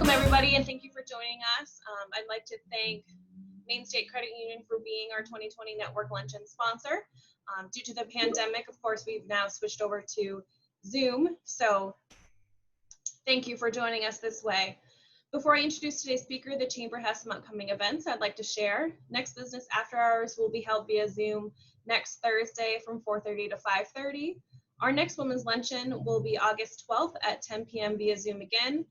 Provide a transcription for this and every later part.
Welcome everybody, and thank you for joining us. I'd like to thank Maine State Credit Union for being our 2020 Network Luncheon sponsor. Due to the pandemic, of course, we've now switched over to Zoom, so thank you for joining us this way. Before I introduce today's speaker, the Chamber has some upcoming events I'd like to share. Next Business After Hours will be held via Zoom next Thursday from 4:30 to 5:30. Our next Women's Luncheon will be August 12th at 10 p.m. via Zoom again,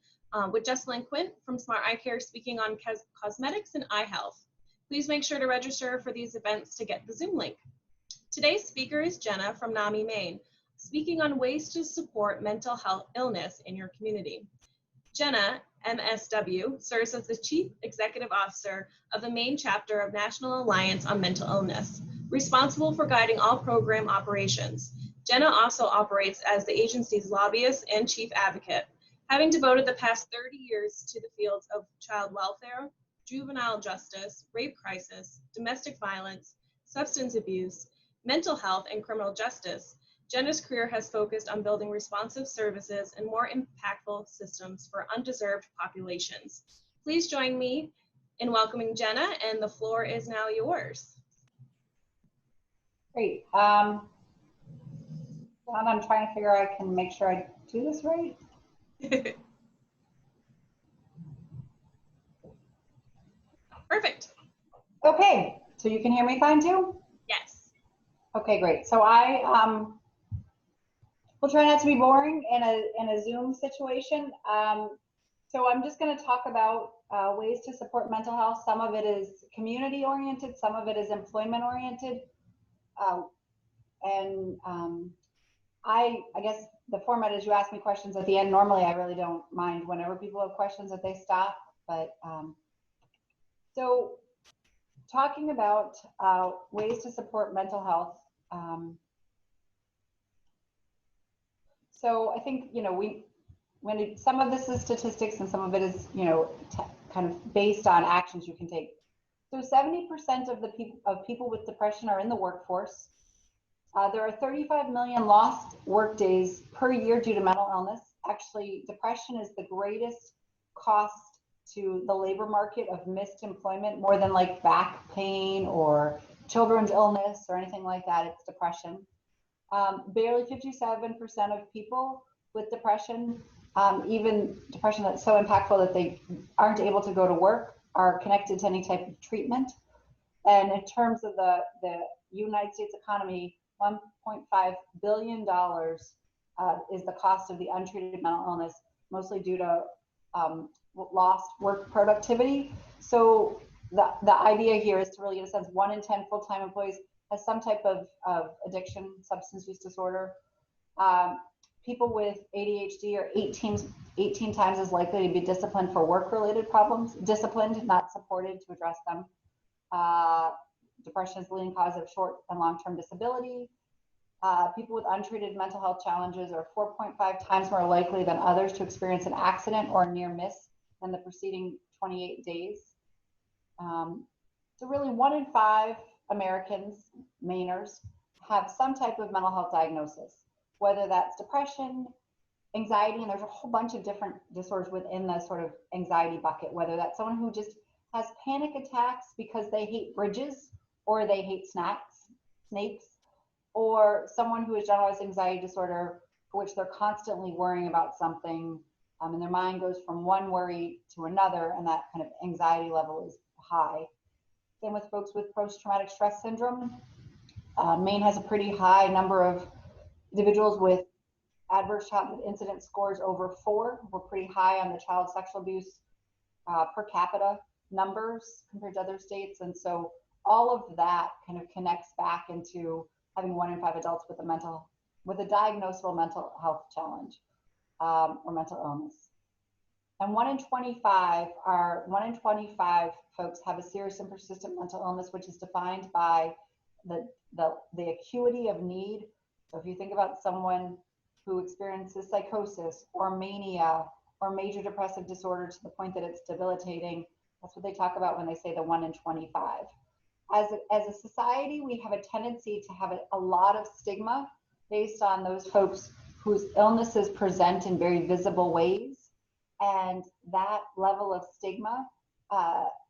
with Jessalyn Quint from Smart Eye Care speaking on cosmetics and eye health. Please make sure to register for these events to get the Zoom link. Today's speaker is Jenna from NAMI, Maine, speaking on ways to support mental health illness in your community. Jenna, MSW, serves as the Chief Executive Officer of the Maine Chapter of National Alliance on Mental Illness, responsible for guiding all program operations. Jenna also operates as the agency's lobbyist and chief advocate, having devoted the past 30 years to the fields of child welfare, juvenile justice, rape crisis, domestic violence, substance abuse, mental health, and criminal justice. Jenna's career has focused on building responsive services and more impactful systems for undeserved populations. Please join me in welcoming Jenna, and the floor is now yours. Great. Don, I'm trying to figure out I can make sure I do this right. Perfect. Okay, so you can hear me fine too? Yes. Okay, great. So I will try not to be boring in a Zoom situation. So I'm just going to talk about ways to support mental health. Some of it is community oriented, some of it is employment oriented. I guess the format is you ask me questions at the end. Normally, I really don't mind whenever people have questions that they stop. But so talking about ways to support mental health. So I think, you know, some of this is statistics and some of it is, you know, kind of based on actions you can take. So 70% of people with depression are in the workforce. There are 35 million lost work days per year due to mental illness. Actually, depression is the greatest cost to the labor market of missed employment, more than like back pain or children's illness or anything like that. It's depression. Barely 57% of people with depression, even depression that's so impactful that they aren't able to go to work, are connected to any type of treatment. And in terms of the United States economy, $1.5 billion is the cost of the untreated mental illness, mostly due to lost work productivity. So the idea here is to really get a sense, 1 in 10 full-time employees has some type of addiction, substance use disorder. People with ADHD are 18 times as likely to be disciplined for work-related problems, disciplined, not supported to address them. Depression is the leading cause of short and long-term disability. People with untreated mental health challenges are 4.5 times more likely than others to experience an accident or near miss than the preceding 28 days. So really 1 in 5 Americans, Mainers, have some type of mental health diagnosis, whether that's depression, anxiety, and there's a whole bunch of different disorders within the sort of anxiety bucket, whether that's someone who just has panic attacks because they hate bridges or they hate snakes, or someone who has generalized anxiety disorder for which they're constantly worrying about something, and their mind goes from one worry to another, and that kind of anxiety level is high. Same with folks with post-traumatic stress syndrome. Maine has a pretty high number of individuals with adverse childhood incident scores over 4. We're pretty high on the child sexual abuse per capita numbers compared to other states. And so all of that kind of connects back into having 1 in 5 adults with a diagnosable mental health challenge or mental illness. And 1 in 25 folks have a serious and persistent mental illness, which is defined by the acuity of need. So if you think about someone who experiences psychosis or mania or major depressive disorder to the point that it's debilitating, that's what they talk about when they say the 1 in 25. As a society, we have a tendency to have a lot of stigma based on those folks whose illnesses present in very visible ways. And that level of stigma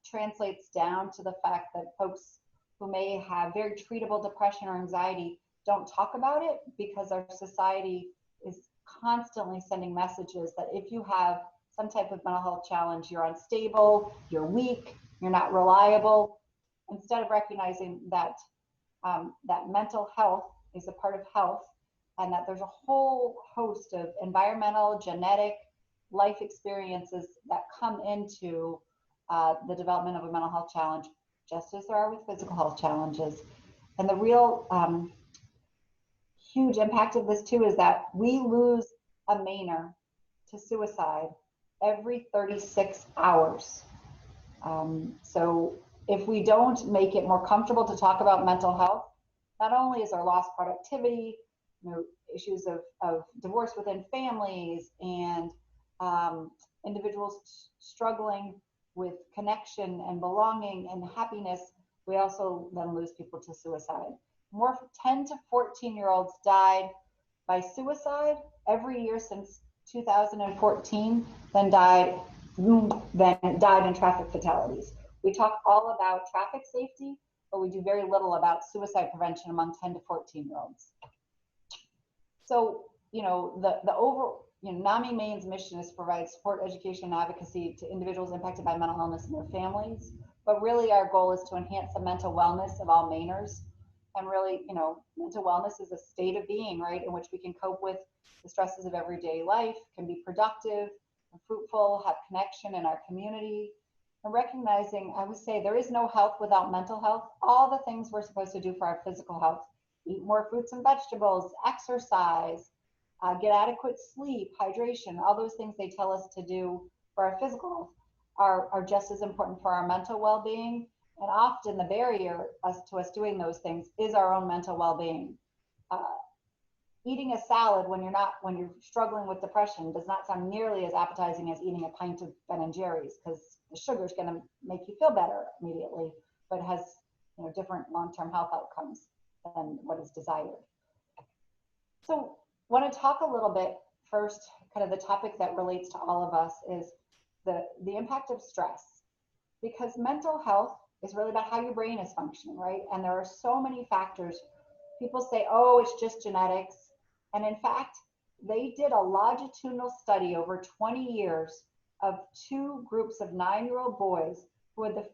translates down to the fact that folks who may have very treatable depression or anxiety don't talk about it, because our society is constantly sending messages that if you have some type of mental health challenge, you're unstable, you're weak, you're not reliable, instead of recognizing that that mental health is a part of health, and that there's a whole host of environmental, genetic, life experiences that come into the development of a mental health challenge, just as there are with physical health challenges. And the real huge impact of this too is that we lose a Mainer to suicide every 36 hours. So if we don't make it more comfortable to talk about mental health, not only is there lost productivity, issues of divorce within families, and individuals struggling with connection and belonging and happiness, we also then lose people to suicide. More 10 to 14-year-olds died by suicide every year since 2014 than died in traffic fatalities. We talk all about traffic safety, but we do very little about suicide prevention among 10 to 14-year-olds. So, NAMI Maine's mission is to provide support, education, and advocacy to individuals impacted by mental illness and their families. But really, our goal is to enhance the mental wellness of all Mainers. And really, mental wellness is a state of being, right, in which we can cope with the stresses of everyday life, can be productive and fruitful, have connection in our community. And recognizing, I would say, there is no health without mental health. All the things we're supposed to do for our physical health, eat more fruits and vegetables, exercise, get adequate sleep, hydration, all those things they tell us to do for our physical health are just as important for our mental well-being. And often the barrier to us doing those things is our own mental well-being. Eating a salad when you're struggling with depression does not sound nearly as appetizing as eating a pint of Ben & Jerry's, because the sugar is going to make you feel better immediately, but it has different long-term health outcomes than what is desired. So I want to talk a little bit first, kind of the topic that relates to all of us is the impact of stress, because mental health is really about how your brain is functioning, right? And there are so many factors. People say, oh, it's just genetics. And in fact, they did a longitudinal study over 20 years of two groups of 9-year-old boys who had the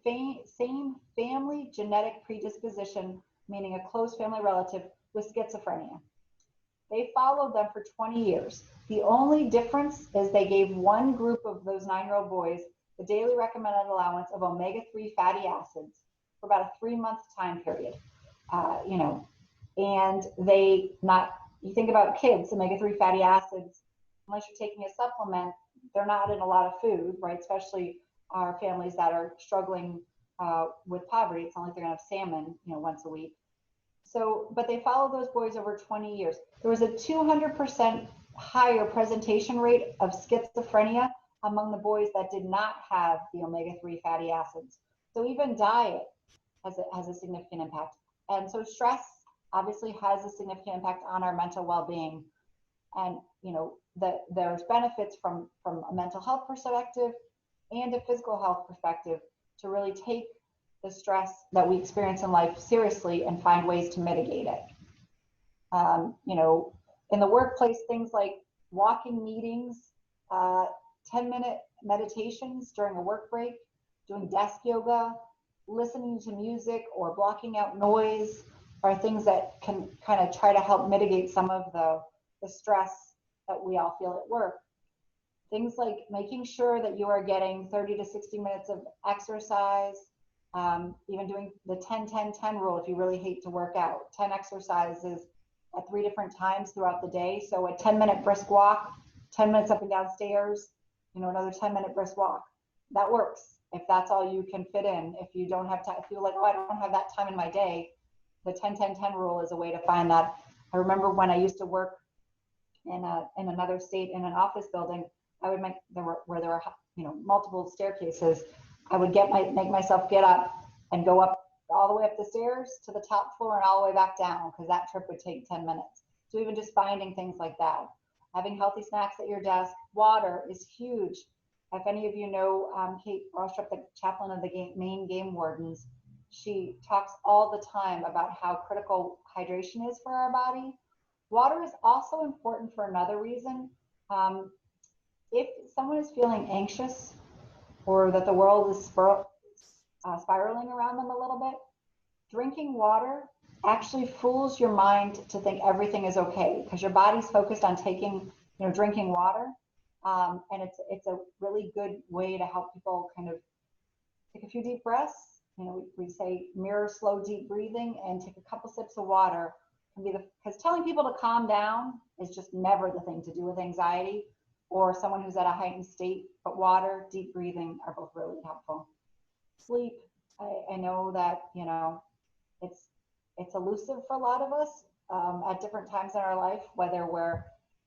same family genetic predisposition, meaning a close family relative with schizophrenia. They followed them for 20 years. The only difference is they gave one group of those 9-year-old boys the daily recommended allowance of omega-3 fatty acids for about a 3-month time period. And you think about kids, omega-3 fatty acids, unless you're taking a supplement, they're not in a lot of food, right? Especially our families that are struggling with poverty. It's not like they're gonna have salmon, once a week. So, but they followed those boys over 20 years. There was a 200% higher presentation rate of schizophrenia among the boys that did not have the omega-3 fatty acids. So even diet has a significant impact. And so stress obviously has a significant impact on our mental well-being. And there's benefits from a mental health perspective and a physical health perspective to really take the stress that we experience in life seriously and find ways to mitigate it. In the workplace, things like walking meetings, 10-minute meditations during a work break, doing desk yoga, listening to music or blocking out noise are things that can kind of try to help mitigate some of the stress that we all feel at work. Things like making sure that you are getting 30 to 60 minutes of exercise, even doing the 10-10-10 rule if you really hate to work out. 10 exercises at 3 different times throughout the day. So a 10-minute brisk walk, 10 minutes up and down stairs, another 10-minute brisk walk. That works if that's all you can fit in. If you don't have time, if you're like, oh, I don't have that time in my day, the 10-10-10 rule is a way to find that. I remember when I used to work in another state in an office building, I would where there were multiple staircases. I would make myself get up and go up all the way up the stairs to the top floor and all the way back down, because that trip would take 10 minutes. So even just finding things like that, having healthy snacks at your desk, water is huge. If any of you know Kate Rostrup, the chaplain of the Maine Game Wardens, she talks all the time about how critical hydration is for our body. Water is also important for another reason. If someone is feeling anxious or that the world is spiraling around them a little bit, drinking water actually fools your mind to think everything is okay because your body's focused on drinking water. And it's a really good way to help people kind of take a few deep breaths. We say mirror slow deep breathing and take a couple sips of water can be because telling people to calm down is just never the thing to do with anxiety or someone who's at a heightened state, but water, deep breathing are both really helpful. Sleep, I know that, it's elusive for a lot of us at different times in our life, whether we're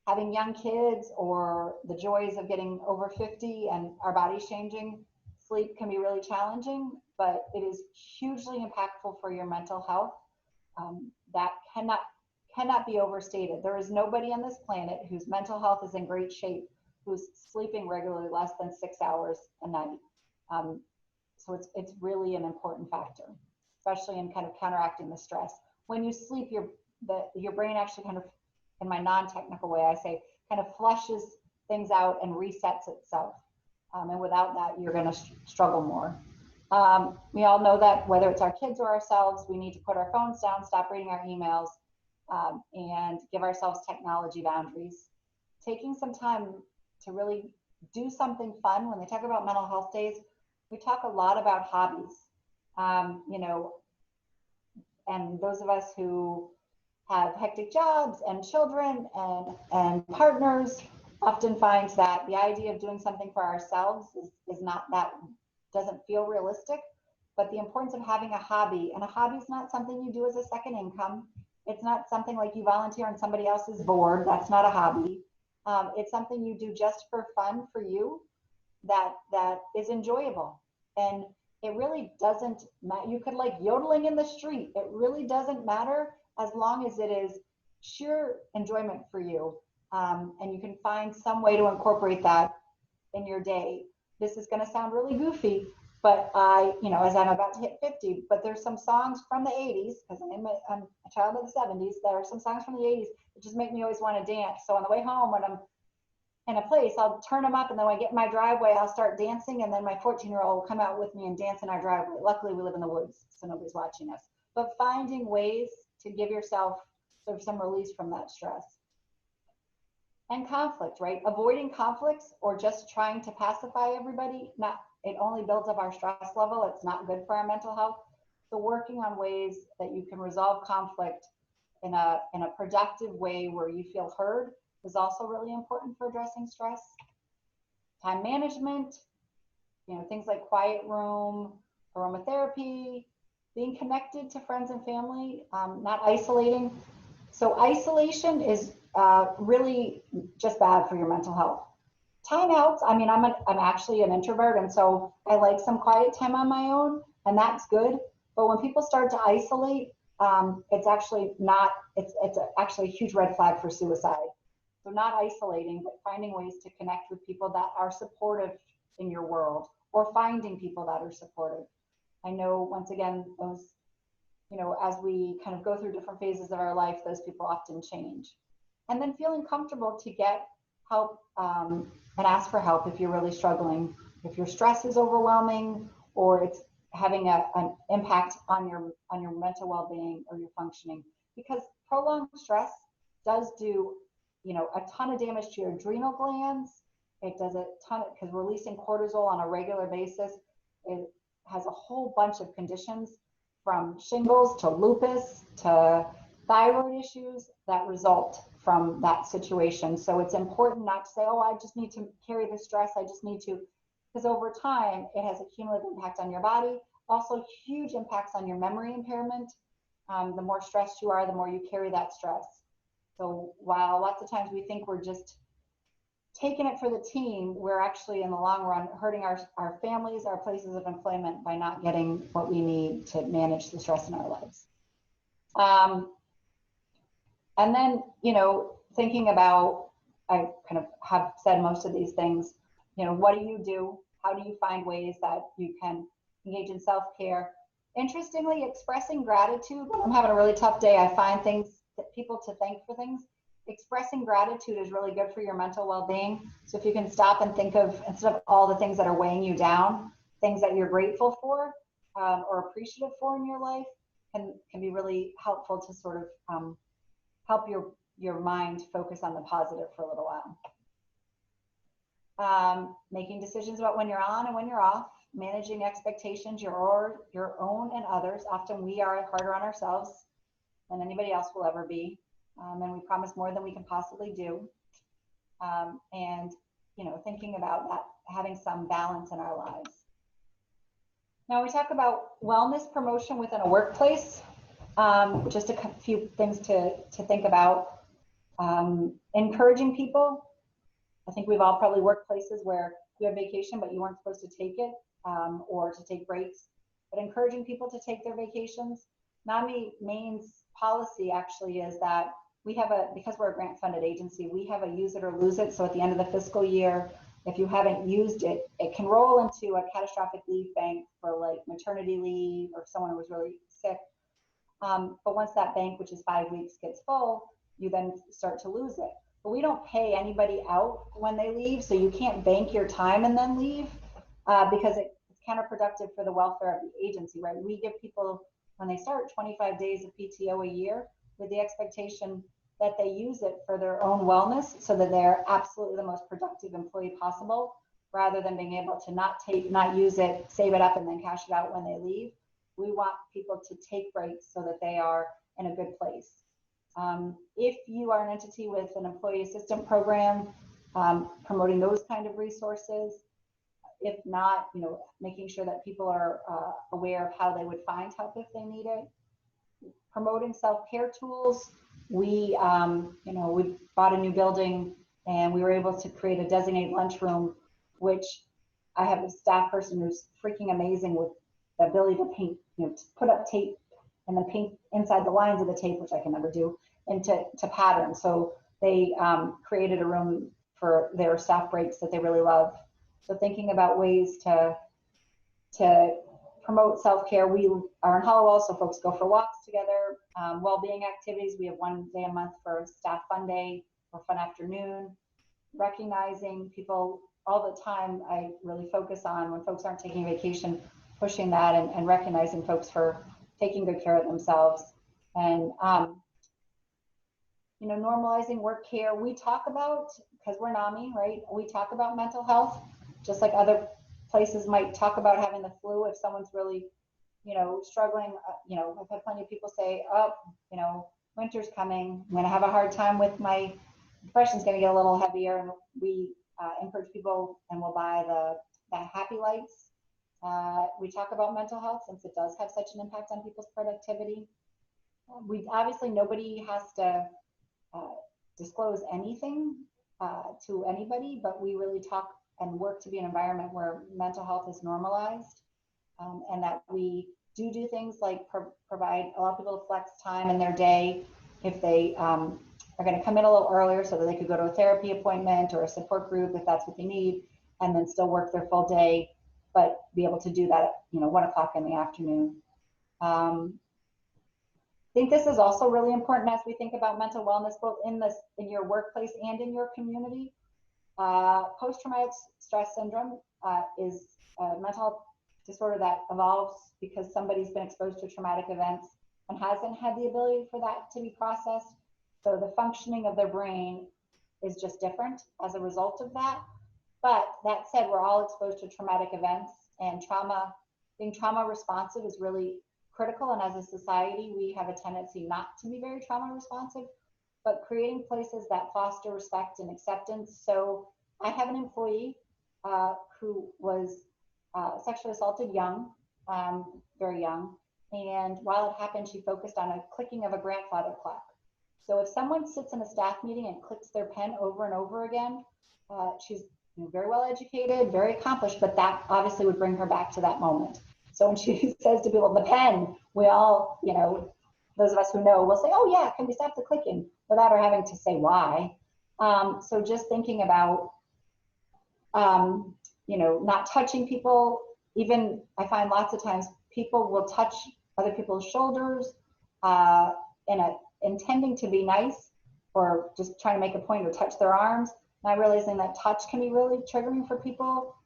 having young kids or the joys of getting over 50 and our body's changing. Sleep can be really challenging, but it is hugely impactful for your mental health. That cannot be overstated. There is nobody on this planet whose mental health is in great shape who's sleeping regularly less than 6 hours a night. So it's really an important factor, especially in kind of counteracting the stress. When you sleep, your brain actually kind of, in my non-technical way, I say, kind of flushes things out and resets itself. And without that, you're going to struggle more. We all know that whether it's our kids or ourselves, we need to put our phones down, stop reading our emails, and give ourselves technology boundaries. Taking some time to really do something fun. When they talk about mental health days, we talk a lot about hobbies. And those of us who have hectic jobs and children and partners often find that the idea of doing something for ourselves is not that, doesn't feel realistic. But the importance of having a hobby, and a hobby is not something you do as a second income. It's not something like you volunteer on somebody else's board. That's not a hobby. It's something you do just for fun for you that is enjoyable. And it really doesn't matter. You could like yodeling in the street. It really doesn't matter as long as it is sheer enjoyment for you. And you can find some way to incorporate that in your day. This is going to sound really goofy, but as I'm about to hit 50, but there's some songs from the 80s, because I'm a child of the 70s, there are some songs from the 80s that just make me always want to dance. So on the way home, when I'm in a place, I'll turn them up, and then when I get in my driveway, I'll start dancing, and then my 14-year-old will come out with me and dance in our driveway. Luckily, we live in the woods, so nobody's watching us. But finding ways to give yourself sort of some release from that stress. And conflict, right? Avoiding conflicts or just trying to pacify everybody, it only builds up our stress level. It's not good for our mental health. So working on ways that you can resolve conflict in a productive way where you feel heard is also really important for addressing stress. Time management, things like quiet room, aromatherapy, being connected to friends and family, not isolating. So isolation is really just bad for your mental health. Timeouts, I'm actually an introvert, and so I like some quiet time on my own, and that's good. But when people start to isolate, it's actually actually a huge red flag for suicide. So not isolating, but finding ways to connect with people that are supportive in your world, or finding people that are supportive. I know, once again, those, as we kind of go through different phases of our life, those people often change. And then feeling comfortable to get help and ask for help if you're really struggling. If your stress is overwhelming or it's having an impact on your mental well-being or your functioning. Because prolonged stress does do, a ton of damage to your adrenal glands. It does a ton, because releasing cortisol on a regular basis, it has a whole bunch of conditions from shingles to lupus to thyroid issues that result from that situation. So it's important not to say, oh, I just need to carry the stress. I just need to, because over time, it has a cumulative impact on your body. Also huge impacts on your memory impairment. The more stressed you are, the more you carry that stress. So while lots of times we think we're just taking it for the team, we're actually in the long run hurting our families, our places of employment by not getting what we need to manage the stress in our lives. And then, thinking about, I kind of have said most of these things, what do you do? How do you find ways that you can engage in self-care? Interestingly, expressing gratitude. When I'm having a really tough day, I find people to thank for things. Expressing gratitude is really good for your mental well-being. So if you can stop and think of, instead of all the things that are weighing you down, things that you're grateful for or appreciative for in your life can be really helpful to sort of help your mind focus on the positive for a little while. Making decisions about when you're on and when you're off, managing expectations, your own and others. Often we are harder on ourselves than anybody else will ever be. And we promise more than we can possibly do. And, thinking about that, having some balance in our lives. Now we talk about wellness promotion within a workplace. Just a few things to think about. Encouraging people. I think we've all probably worked places where you have vacation, but you weren't supposed to take it or to take breaks. But encouraging people to take their vacations. NAMI Maine's policy actually is that we have because we're a grant funded agency, we have a use it or lose it. So at the end of the fiscal year, if you haven't used it, it can roll into a catastrophic leave bank for like maternity leave or if someone was really sick. But once that bank, which is 5 weeks, gets full, you then start to lose it. But we don't pay anybody out when they leave, so you can't bank your time and then leave because it's counterproductive for the welfare of the agency, right? We give people, when they start, 25 days of PTO a year with the expectation that they use it for their own wellness so that they're absolutely the most productive employee possible, rather than being able to not use it, save it up, and then cash it out when they leave. We want people to take breaks so that they are in a good place. If you are an entity with an employee assistance program, promoting those kind of resources. If not, making sure that people are aware of how they would find help if they need it. Promoting self-care tools. We bought a new building and we were able to create a designated lunchroom, which I have a staff person who's freaking amazing with the ability to paint, to put up tape and then paint inside the lines of the tape, which I can never do, into patterns. So they created a room for their staff breaks that they really love. So thinking about ways to promote self-care. We are in Hollowell, so folks go for walks together. Well-being activities. We have one day a month for staff fun day or fun afternoon. Recognizing people all the time. I really focus on when folks aren't taking vacation, pushing that and recognizing folks for taking good care of themselves. And normalizing work care. We talk about, because we're NAMI, right? We talk about mental health, just like other places might talk about having the flu. If someone's really, struggling, I've had plenty of people say, winter's coming. I'm going to have a hard time with my depression's going to get a little heavier. And we encourage people, and we'll buy the happy lights. We talk about mental health since it does have such an impact on people's productivity. Obviously nobody has to disclose anything to anybody, but we really talk and work to be an environment where mental health is normalized, and that we do things like allow people to flex time in their day if they are going to come in a little earlier so that they could go to a therapy appointment or a support group if that's what they need, and then still work their full day, but be able to do that at 1 o'clock in the afternoon. I think this is also really important as we think about mental wellness, both in your workplace and in your community. Post-traumatic stress syndrome is a mental health disorder that evolves because somebody's been exposed to traumatic events and hasn't had the ability for that to be processed. So the functioning of their brain is just different as a result of that. But that said, we're all exposed to traumatic events, and being trauma responsive is really critical. And as a society, we have a tendency not to be very trauma responsive, but creating places that foster respect and acceptance. So I have an employee who was sexually assaulted young, very young. And while it happened, she focused on a clicking of a grandfather clock. So if someone sits in a staff meeting and clicks their pen over and over again, she's very well educated, very accomplished, but that obviously would bring her back to that moment. So when she says to people, the pen, we all, those of us who know will say, oh yeah, can we stop the clicking, without her having to say why. So just thinking about You know, not touching people. Even I find lots of times people will touch other people's shoulders intending to be nice or just trying to make a point or touch their arms. Not realizing that touch can be really triggering for people.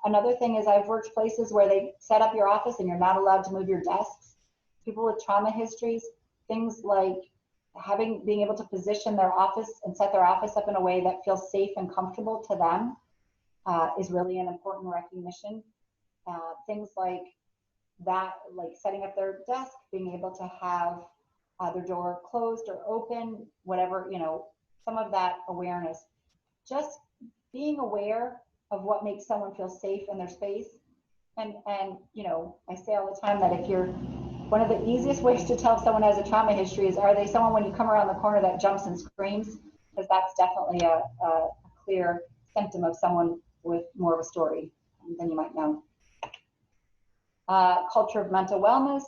Another thing is I've worked places where they set up your office and you're not allowed to move your desks. People with trauma histories, things like being able to position their office and set their office up in a way that feels safe and comfortable to them is really an important recognition. Things like that, like setting up their desk, being able to have their door closed or open, whatever, you know, some of that awareness. Just being aware of what makes someone feel safe in their space. And you know, I say all the time that one of the easiest ways to tell if someone has a trauma history is, are they someone when you come around the corner that jumps and screams? Because that's definitely a clear symptom of someone with more of a story than you might know. Culture of mental wellness,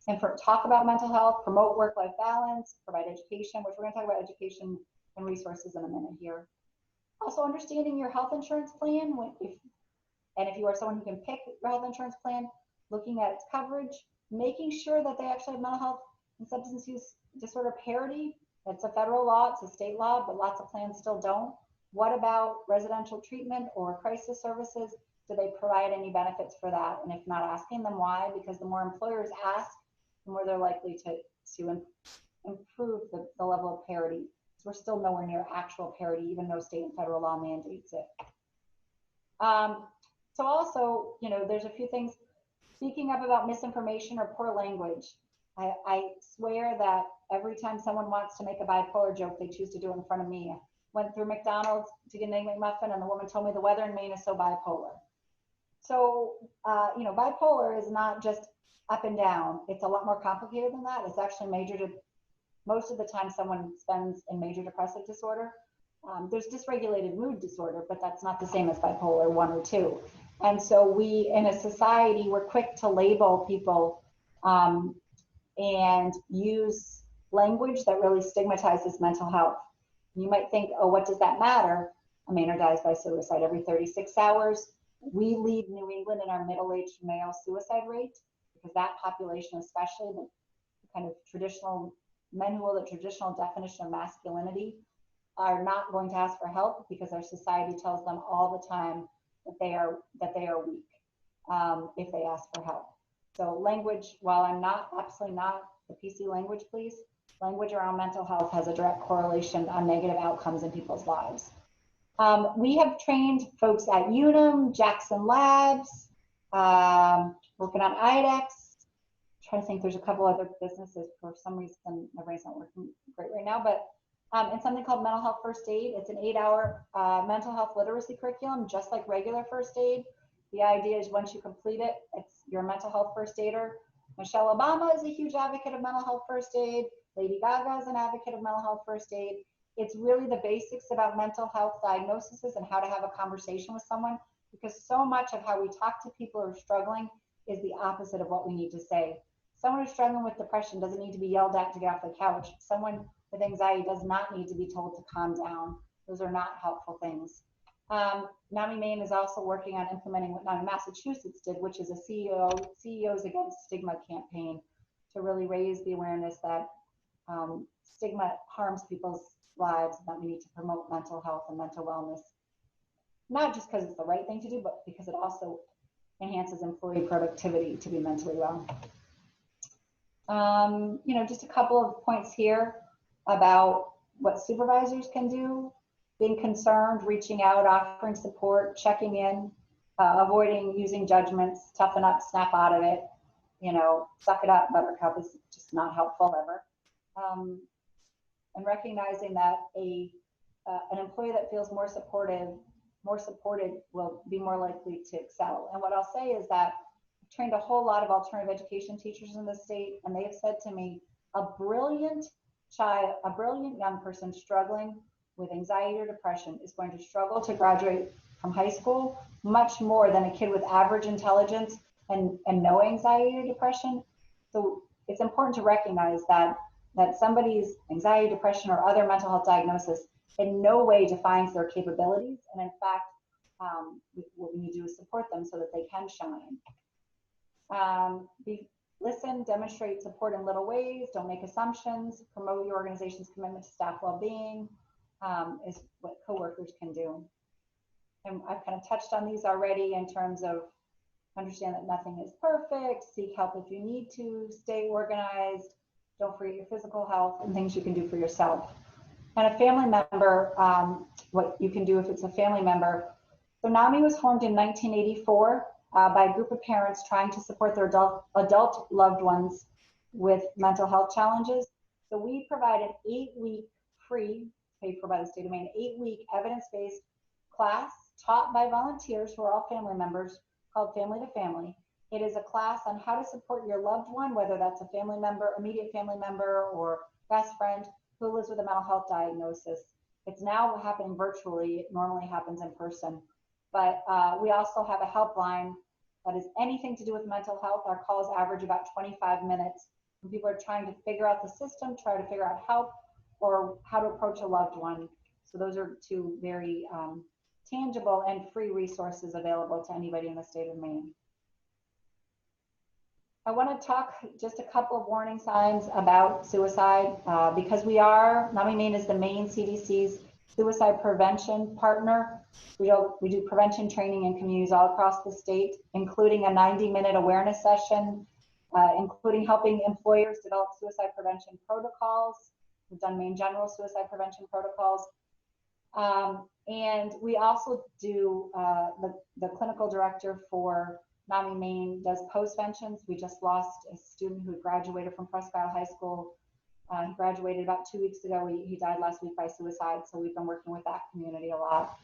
and talk about mental health, promote work-life balance, provide education, which we're going to talk about education and resources in a minute here. Also understanding your health insurance plan, and if you are someone who can pick your health insurance plan, looking at its coverage, making sure that they actually have mental health and substance use disorder parity. It's a federal law, it's a state law, but lots of plans still don't. What about residential treatment or crisis services? Do they provide any benefits for that? And if not, asking them why, because the more employers ask, the more they're likely to improve the level of parity. So we're still nowhere near actual parity, even though state and federal law mandates it. So also, you know, there's a few things. Speaking up about misinformation or poor language. I swear that every time someone wants to make a bipolar joke, they choose to do it in front of me. Went through McDonald's to get an egg McMuffin, and the woman told me the weather in Maine is so bipolar. So, you know, bipolar is not just up and down. It's a lot more complicated than that. It's actually most of the time someone spends in major depressive disorder. There's dysregulated mood disorder, but that's not the same as bipolar 1 or 2. And so we, in a society, we're quick to label people and use language that really stigmatizes mental health. You might think, oh, what does that matter? A Mainer dies by suicide every 36 hours. We lead New England in our middle-aged male suicide rate, because that population, especially the kind of traditional men who hold the traditional definition of masculinity, are not going to ask for help because our society tells them all the time that they are weak if they ask for help. So language, while I'm absolutely not the PC language police, language around mental health has a direct correlation on negative outcomes in people's lives. We have trained folks at Unum, Jackson Labs, working on IDEX. I'm trying to think, there's a couple other businesses. For some reason, my brain's not working great right now, but and something called Mental Health First Aid. It's an 8-hour mental health literacy curriculum, just like regular first aid. The idea is once you complete it, you're a mental health first aider. Michelle Obama is a huge advocate of mental health first aid. Lady Gaga is an advocate of mental health first aid. It's really the basics about mental health diagnoses and how to have a conversation with someone, because so much of how we talk to people who are struggling is the opposite of what we need to say. Someone who's struggling with depression doesn't need to be yelled at to get off the couch. Someone with anxiety does not need to be told to calm down. Those are not helpful things. NAMI Maine is also working on implementing what NAMI Massachusetts did, which is a CEOs Against Stigma campaign to really raise the awareness that stigma harms people's lives and that we need to promote mental health and mental wellness, not just because it's the right thing to do, but because it also enhances employee productivity to be mentally well. You know, just a couple of points here about what supervisors can do: being concerned, reaching out, offering support, checking in, avoiding using judgments, toughen up, snap out of it, you know, suck it up, buttercup is just not helpful ever. And recognizing that an employee that feels more supported will be more likely to excel. And what I'll say is that I've trained a whole lot of alternative education teachers in the state, and they have said to me, a brilliant young person struggling with anxiety or depression is going to struggle to graduate from high school much more than a kid with average intelligence and no anxiety or depression. So it's important to recognize that somebody's anxiety, depression, or other mental health diagnosis in no way defines their capabilities. And in fact, what we need to do is support them so that they can shine. Listen, demonstrate support in little ways, don't make assumptions, promote your organization's commitment to staff well-being is what coworkers can do. And I've kind of touched on these already in terms of understand that nothing is perfect, seek help if you need to, stay organized, don't forget your physical health and things you can do for yourself. And a family member, what you can do if it's a family member. So NAMI was formed in 1984 by a group of parents trying to support their adult loved ones with mental health challenges. So we provide an 8-week free, paid for by the state of Maine, 8-week evidence-based class taught by volunteers who are all family members called Family to Family. It is a class on how to support your loved one, whether that's a family member, immediate family member, or best friend who lives with a mental health diagnosis. It's now happening virtually. It normally happens in person. But we also have a helpline that is anything to do with mental health. Our calls average about 25 minutes. When people are trying to figure out the system, try to figure out help, or how to approach a loved one. So those are two very tangible and free resources available to anybody in the state of Maine. I want to talk just a couple of warning signs about suicide because NAMI Maine is the Maine CDC's suicide prevention partner. We do prevention training in communities all across the state, including a 90-minute awareness session, including helping employers develop suicide prevention protocols. We've done Maine General suicide prevention protocols. And we also do, the clinical director for NAMI Maine does postventions. We just lost a student who graduated from Presque Isle High School. He graduated about 2 weeks ago. He died last week by suicide. So we've been working with that community a lot.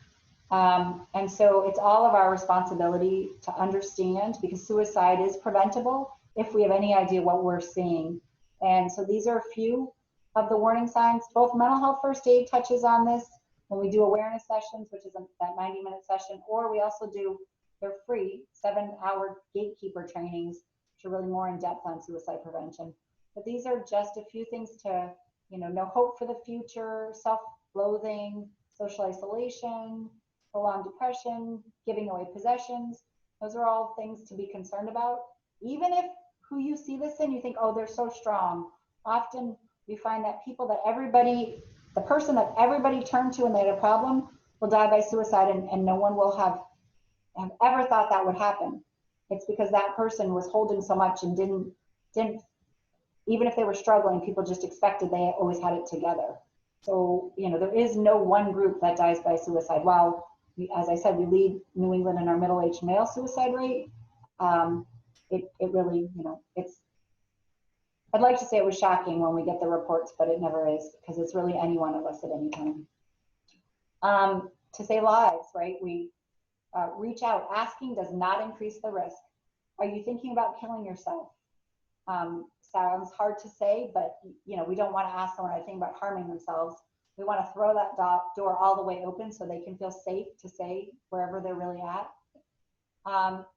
And so it's all of our responsibility to understand, because suicide is preventable if we have any idea what we're seeing. And so these are a few of the warning signs. Both mental health first aid touches on this when we do awareness sessions, which is that 90-minute session, or we also do, they're free, 7-hour gatekeeper trainings, which are really more in depth on suicide prevention. But these are just a few things to, no hope for the future, self-loathing, social isolation, prolonged depression, giving away possessions. Those are all things to be concerned about. Even if who you see this in, you think, oh, they're so strong. Often we find that people that the person that everybody turned to when they had a problem will die by suicide, and no one will have ever thought that would happen. It's because that person was holding so much and didn't, even if they were struggling, people just expected they always had it together. So, there is no one group that dies by suicide. While, as I said, we lead New England in our middle-aged male suicide rate, it really, I'd like to say it was shocking when we get the reports, but it never is, because it's really any one of us at any time. To save lives, right? We reach out. Asking does not increase the risk. Are you thinking about killing yourself? Sounds hard to say, but we don't want to ask someone, are they thinking about harming themselves? We want to throw that door all the way open so they can feel safe to say wherever they're really at.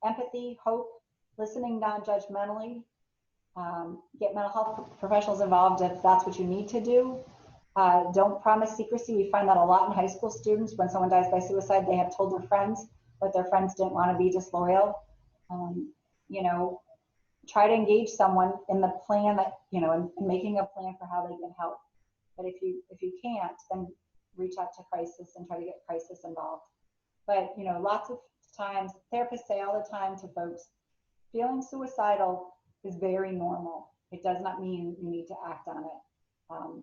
Empathy, hope, listening non-judgmentally. Get mental health professionals involved if that's what you need to do. Don't promise secrecy. We find that a lot in high school students. When someone dies by suicide, they have told their friends, but their friends didn't want to be disloyal. Try to engage someone in the plan that, in making a plan for how they can help. But if you can't, then reach out to crisis and try to get crisis involved. But, lots of times, therapists say all the time to folks, feeling suicidal is very normal. It does not mean you need to act on it.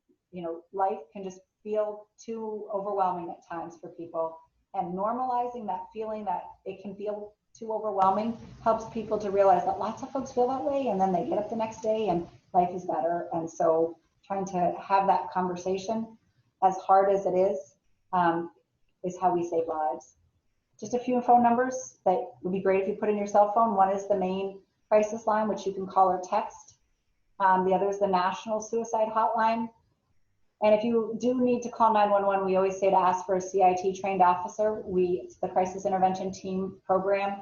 Life can just feel too overwhelming at times for people, and normalizing that feeling that it can feel too overwhelming helps people to realize that lots of folks feel that way, and then they get up the next day and life is better. And so trying to have that conversation, as hard as it is how we save lives. Just a few phone numbers that would be great if you put in your cell phone. One is the Maine crisis line, which you can call or text. The other is the National Suicide Hotline. And if you do need to call 911, we always say to ask for a CIT trained officer. It's the Crisis Intervention Team program.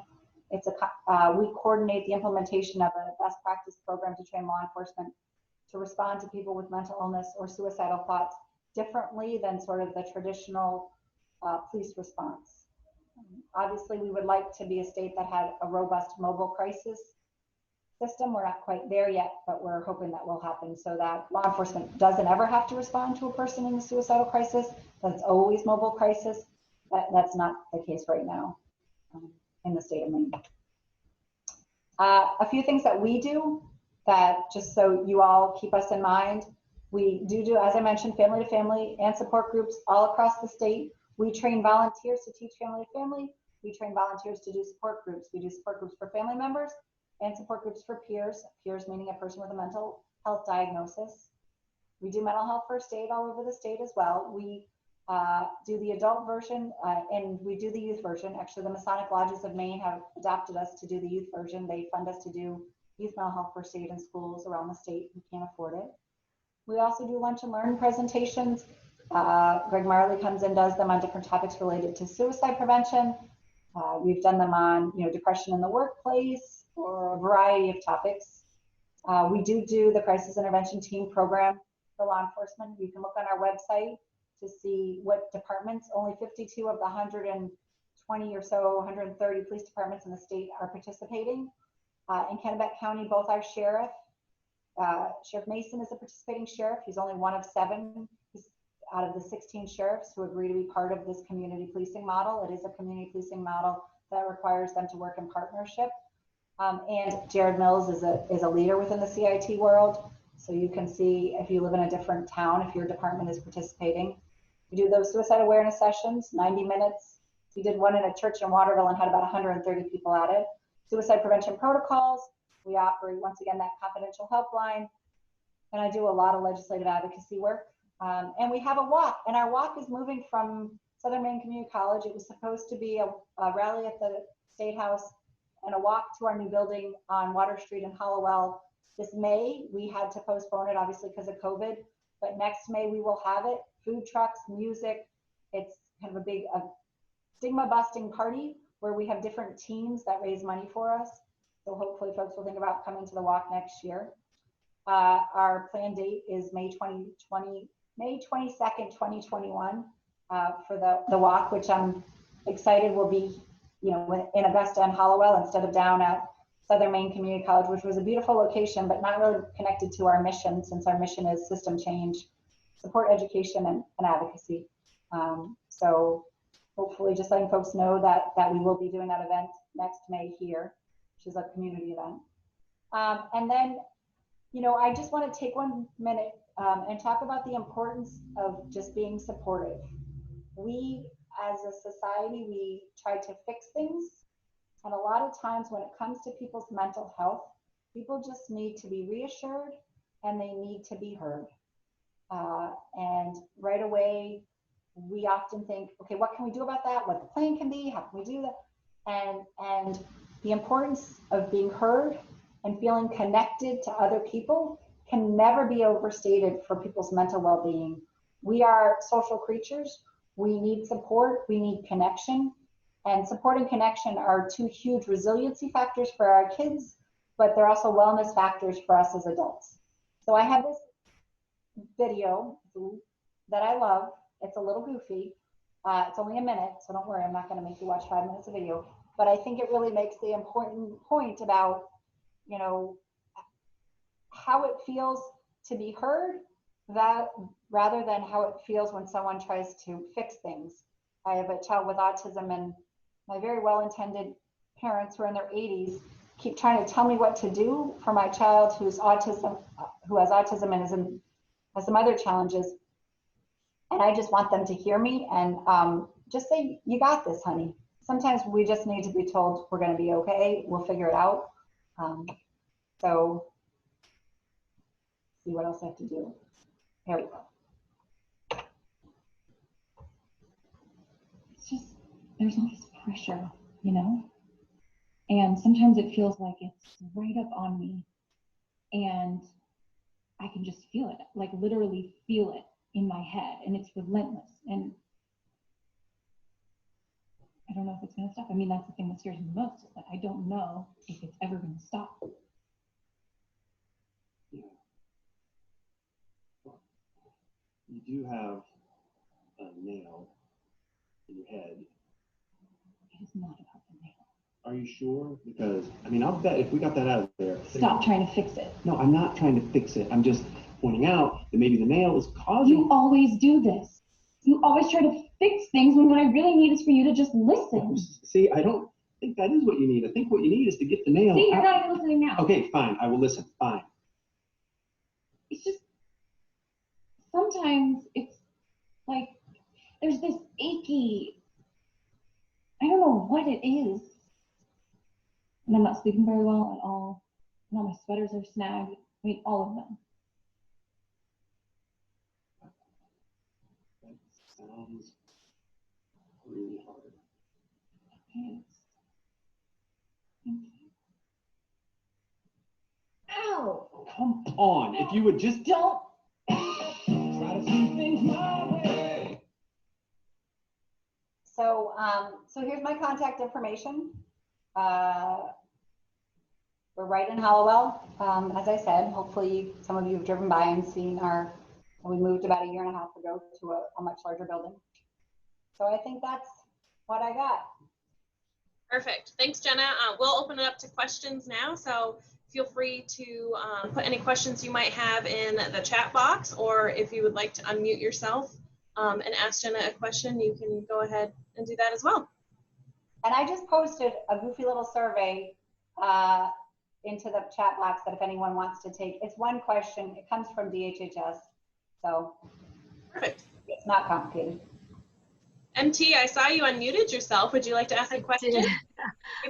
We coordinate the implementation of a best practice program to train law enforcement to respond to people with mental illness or suicidal thoughts differently than sort of the traditional police response. Obviously, we would like to be a state that had a robust mobile crisis system. We're not quite there yet, but we're hoping that will happen so that law enforcement doesn't ever have to respond to a person in a suicidal crisis. That's always mobile crisis. That's not the case right now in the state of Maine. A few things that we do that, just so you all keep us in mind, we do, as I mentioned, family to family and support groups all across the state. We train volunteers to teach family to family. We train volunteers to do support groups. We do support groups for family members and support groups for peers, peers meaning a person with a mental health diagnosis. We do mental health first aid all over the state as well. We do the adult version and we do the youth version. Actually, the Masonic Lodges of Maine have adopted us to do the youth version. They fund us to do youth mental health first aid in schools around the state who can't afford it. We also do lunch and learn presentations. Greg Marley comes and does them on different topics related to suicide prevention. We've done them on, depression in the workplace or a variety of topics. We do the crisis intervention team program for law enforcement. You can look on our website to see what departments. Only 52 of the 120 or so, 130 police departments in the state are participating. In Kennebec County, both our sheriff Mason is a participating sheriff. He's only one of 7 out of the 16 sheriffs who agree to be part of this community policing model. It is a community policing model that requires them to work in partnership. And Jared Mills is a leader within the CIT world. So you can see if you live in a different town, if your department is participating. We do those suicide awareness sessions, 90 minutes. We did one in a church in Waterville and had about 130 people at it. Suicide prevention protocols. We operate, once again, that confidential helpline. And I do a lot of legislative advocacy work. And we have a walk, and our walk is moving from Southern Maine Community College. It was supposed to be a rally at the State House and a walk to our new building on Water Street in Hallowell. This May, we had to postpone it, obviously, because of COVID, but next May we will have it. Food trucks, music. It's kind of a big stigma-busting party where we have different teams that raise money for us. So hopefully folks will think about coming to the walk next year. Our planned date is May 22nd, 2021 for the walk, which I'm excited will be, in Augusta and Hallowell instead of down at Southern Maine Community College, which was a beautiful location, but not really connected to our mission, since our mission is system change, support education and advocacy. So hopefully just letting folks know that we will be doing that event next May here, which is a community event. And then, I just want to take 1 minute and talk about the importance of just being supportive. We, as a society, we try to fix things. And a lot of times when it comes to people's mental health, people just need to be reassured and they need to be heard. And right away, we often think, okay, what can we do about that? What the plan can be? How can we do that? And the importance of being heard and feeling connected to other people can never be overstated for people's mental well-being. We are social creatures. We need support. We need connection. And support and connection are 2 huge resiliency factors for our kids, but they're also wellness factors for us as adults. So I have this video that I love. It's a little goofy. It's only a minute, so don't worry, I'm not going to make you watch 5 minutes of video. But I think it really makes the important point about, how it feels to be heard, that rather than how it feels when someone tries to fix things. I have a child with autism, and my very well-intended parents who are in their 80s keep trying to tell me what to do for my child who has autism and has some other challenges. And I just want them to hear me and just say, you got this, honey. Sometimes we just need to be told we're going to be okay. We'll figure it out. So see what else I have to do. Here we go. It's just, there's all this pressure, and sometimes it feels like it's right up on me and I can just feel it, like literally feel it in my head, and it's relentless. And I don't know if it's going to stop. I mean, that's the thing that scares me the most, is that I don't know if it's ever going to stop. Yeah. You do have a nail in your head. you sure? Because, I mean, I'll bet if we got that out of there. Stop trying to fix it. No, I'm not trying to fix it. I'm just pointing out that maybe the nail is causing. You always do this. You always try to fix things when what I really need is for you to just listen. See, I don't think that is what you need. I think what you need is to get the nail See, you're out. not even listening now. Okay, fine. I will listen. Fine. It's just, sometimes it's like, there's this achy, I don't know what it is. And I'm not sleeping very well at all. And all my sweaters are snagged. I mean, all of them. That sounds really hard. Yes. Thank you. Ow! Come on. If you would just Don't. try to see things my way. So, so here's my contact information. We're right in Hallowell. As I said, hopefully some of you have driven by and seen we moved about 1.5 years ago to a much larger building. So I think that's what I got. Perfect. Thanks, Jenna. We'll open it up to questions now. So feel free to put any questions you might have in the chat box, or if you would like to unmute yourself and ask Jenna a question, you can go ahead and do that as well. And I just posted a goofy little survey into the chat box that if anyone wants to take, it's one question. It comes from DHHS. So Perfect. it's not complicated. MT, I saw you unmuted yourself. Would you like to ask a question?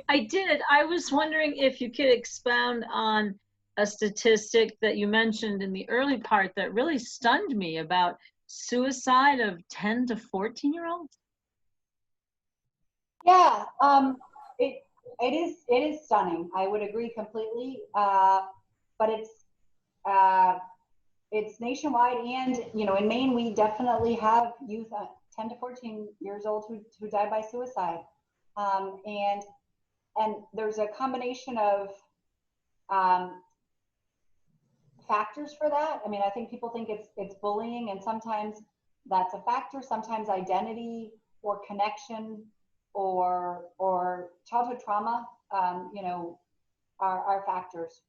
I did. I was wondering if you could expound on a statistic that you mentioned in the early part that really stunned me about suicide of 10 to 14-year-olds. Yeah, it is stunning. I would agree completely. But it's nationwide, and in Maine we definitely have youth 10 to 14 years old who die by suicide, and there's a combination of factors for that. I mean, I think people think it's bullying, and sometimes that's a factor. Sometimes identity or connection or childhood trauma, are factors.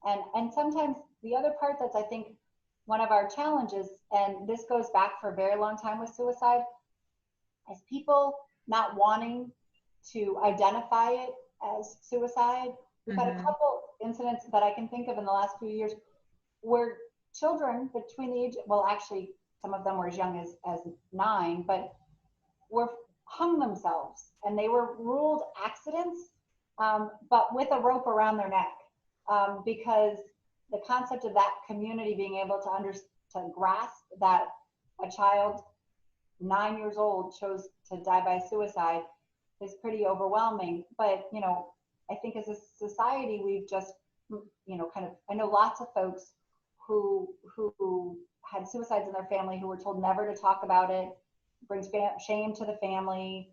And sometimes the other part that's, I think, one of our challenges, and this goes back for a very long time with suicide, is people not wanting to identify it as suicide. We've had a couple incidents that I can think of in the last few years where children between the age, well, actually, some of them were as young as 9, but were hung themselves, and they were ruled accidents, but with a rope around their neck, because the concept of that community being able to grasp that a child 9 years old chose to die by suicide is pretty overwhelming. But I think as a society we've just I know lots of folks who had suicides in their family who were told never to talk about it, brings shame to the family.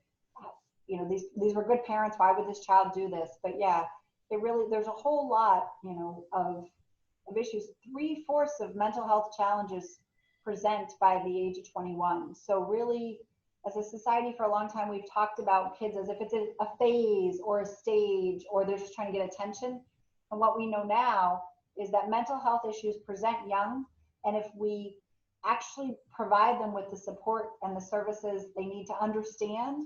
These were good parents, why would this child do this? But yeah, there's a whole lot of issues. 3/4 of mental health challenges present by the age of 21. So really, as a society, for a long time we've talked about kids as if it's a phase or a stage, or they're just trying to get attention. And what we know now is that mental health issues present young, and if we actually provide them with the support and the services they need to understand,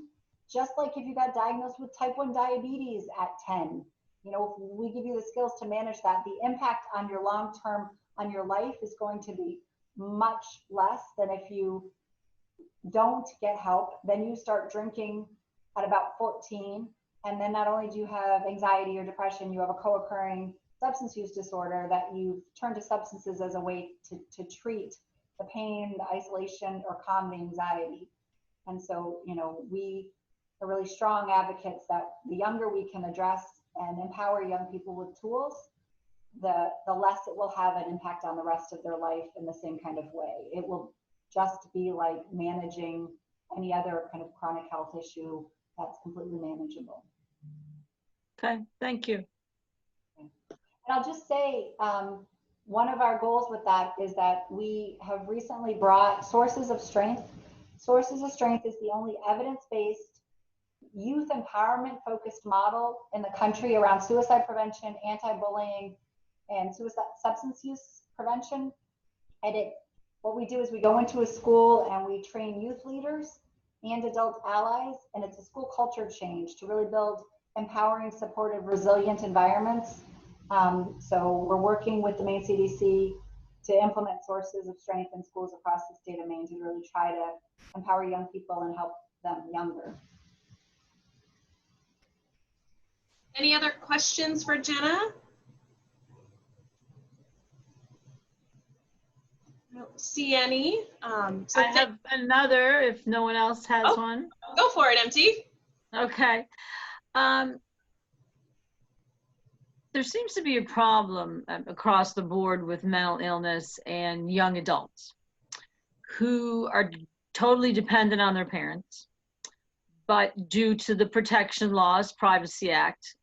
just like if you got diagnosed with type 1 diabetes at 10, if we give you the skills to manage that, the impact on your long term, on your life, is going to be much less than if you don't get help. Then you start drinking at about 14, and then not only do you have anxiety or depression, you have a co-occurring substance use disorder that you've turned to substances as a way to treat the pain, the isolation, or calm the anxiety. And so, we are really strong advocates that the younger we can address and empower young people with tools, the less it will have an impact on the rest of their life in the same kind of way. It will just be like managing any other kind of chronic health issue that's completely manageable. Okay, thank you. And I'll just say, one of our goals with that is that we have recently brought Sources of Strength. Sources of Strength is the only evidence-based youth empowerment focused model in the country around suicide prevention, anti-bullying, and suicide substance use prevention. And what we do is we go into a school and we train youth leaders and adult allies, and it's a school culture change to really build empowering, supportive, resilient environments. So we're working with the Maine CDC to implement sources of strength in schools across the state of Maine to really try to empower young people and help them younger. Any other questions for Jenna? I don't see any. So I have another if no one else has Oh. one. go for it, MT. Okay. There seems to be a problem across the board with mental illness and young adults who are totally dependent on their parents, but due to the protection laws, Privacy Act,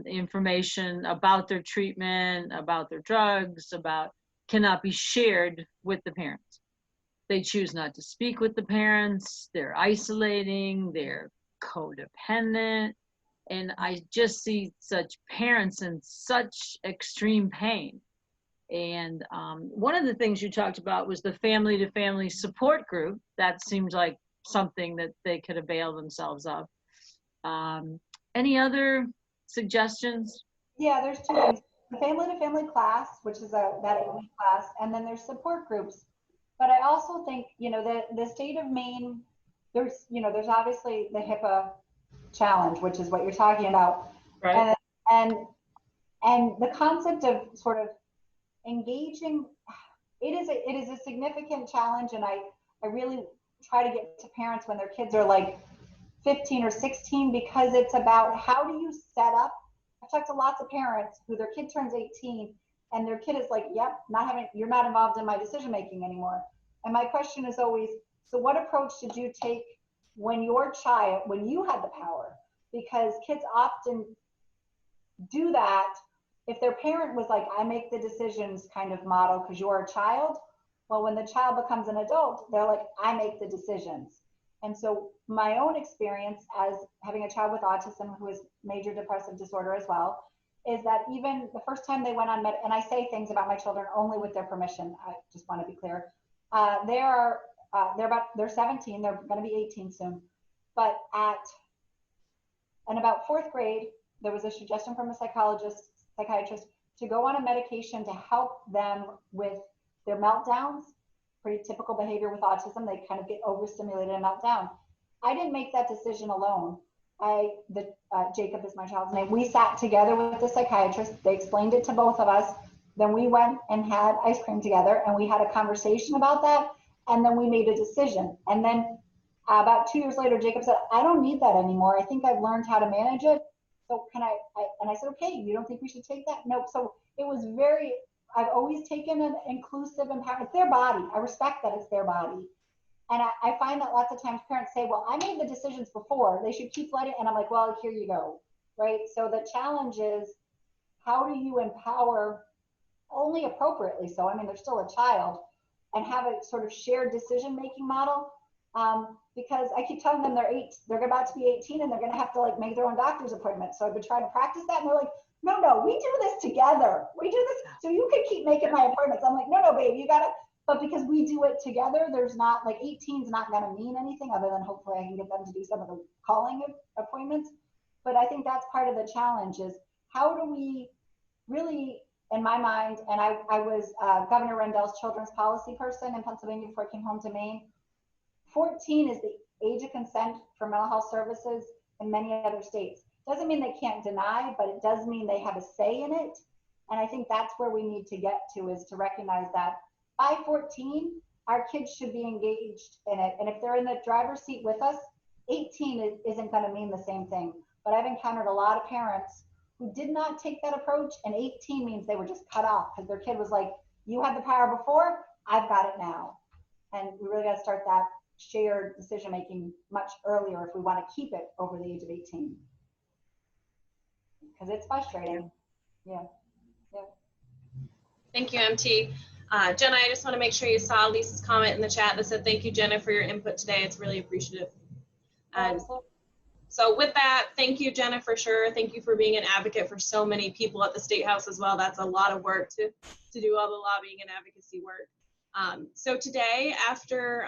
information about their treatment, about their drugs, cannot be shared with the parents. They choose not to speak with the parents, they're isolating, they're codependent, and I just see such parents in such extreme pain. And one of the things you talked about was the family-to-family support group. That seems like something that they could avail themselves of. Any other suggestions? Yeah, there's two things. The family-to-family class, which is that 8-week class, and then there's support groups. But I also think, the state of Maine, there's obviously the HIPAA challenge, which is what you're talking about. Right. And the concept of sort of engaging, it is a significant challenge, and I really try to get to parents when their kids are like 15 or 16, because it's about how do you set up. I've talked to lots of parents who their kid turns 18 and their kid is like, yep, you're not involved in my decision making anymore. And my question is always, so what approach did you take when you had the power? Because kids often do that if their parent was like, I make the decisions kind of model because you're a child. Well, when the child becomes an adult, they're like, I make the decisions. And so my own experience as having a child with autism who has major depressive disorder as well, is that even the first time they went on and I say things about my children only with their permission, I just want to be clear. They're 17, they're going to be 18 soon. But in about 4th grade, there was a suggestion from a psychiatrist to go on a medication to help them with their meltdowns. Pretty typical behavior with autism. They kind of get overstimulated and melt down. I didn't make that decision alone. Jacob is my child's name. We sat together with the psychiatrist. They explained it to both of us. Then we went and had ice cream together and we had a conversation about that. And then we made a decision. And then about 2 years later, Jacob said, I don't need that anymore. I think I've learned how to manage it. So and I said, okay, you don't think we should take that? Nope. So it was I've always taken an inclusive empowerment. It's their body. I respect that it's their body. And I find that lots of times parents say, well, I made the decisions before. They should keep letting, and I'm like, well, here you go, right? So the challenge is, how do you empower only appropriately? So, I mean, they're still a child, and have a sort of shared decision-making model. Because I keep telling them they're about to be 18 and they're going to have to like make their own doctor's appointment. So I've been trying to practice that. And they're like, no, we do this together. We do this. So you can keep making my appointments. I'm like, no, babe, you got to. But because we do it together, there's not like 18 is not going to mean anything other than hopefully I can get them to do some of the calling appointments. But I think that's part of the challenge is how do we really, in my mind, and I was Governor Rendell's children's policy person in Pennsylvania before I came home to Maine. 14 is the age of consent for mental health services in many other states. Doesn't mean they can't deny, but it does mean they have a say in it. And I think that's where we need to get to, is to recognize that by 14, our kids should be engaged in it. And if they're in the driver's seat with us, 18 isn't going to mean the same thing. But I've encountered a lot of parents who did not take that approach, and 18 means they were just cut off because their kid was like, you had the power before, I've got it now. And we really got to start that shared decision making much earlier if we want to keep it over the age of 18, because it's frustrating. Yeah. Thank you, MT. Jenna, I just want to make sure you saw Lisa's comment in the chat that said, thank you, Jenna, for your input today. It's really appreciative. And So with that, thank you, Jenna, for sure. Thank you for being an advocate for so many people at the State House as well. That's a lot of work to do all the lobbying and advocacy work. So today, after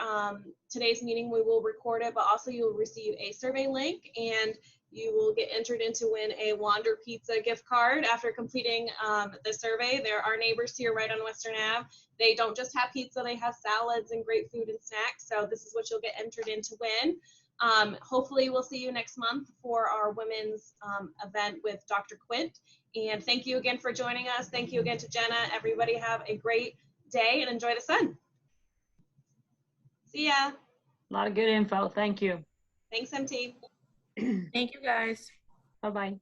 today's meeting, we will record it, but also you'll receive a survey link, and you will get entered in to win a Wander Pizza gift card after completing the survey. There are neighbors here right on Western Ave. They don't just have pizza, they have salads and great food and snacks. So this is what you'll get entered in to win. Hopefully we'll see you next month for our women's event with Dr. Quint. And thank you again for joining us. Thank you again to Jenna. Everybody have a great day and enjoy the sun. See ya. A lot of good info. Thank you. Thanks, MT. Thank you, guys. Bye-bye.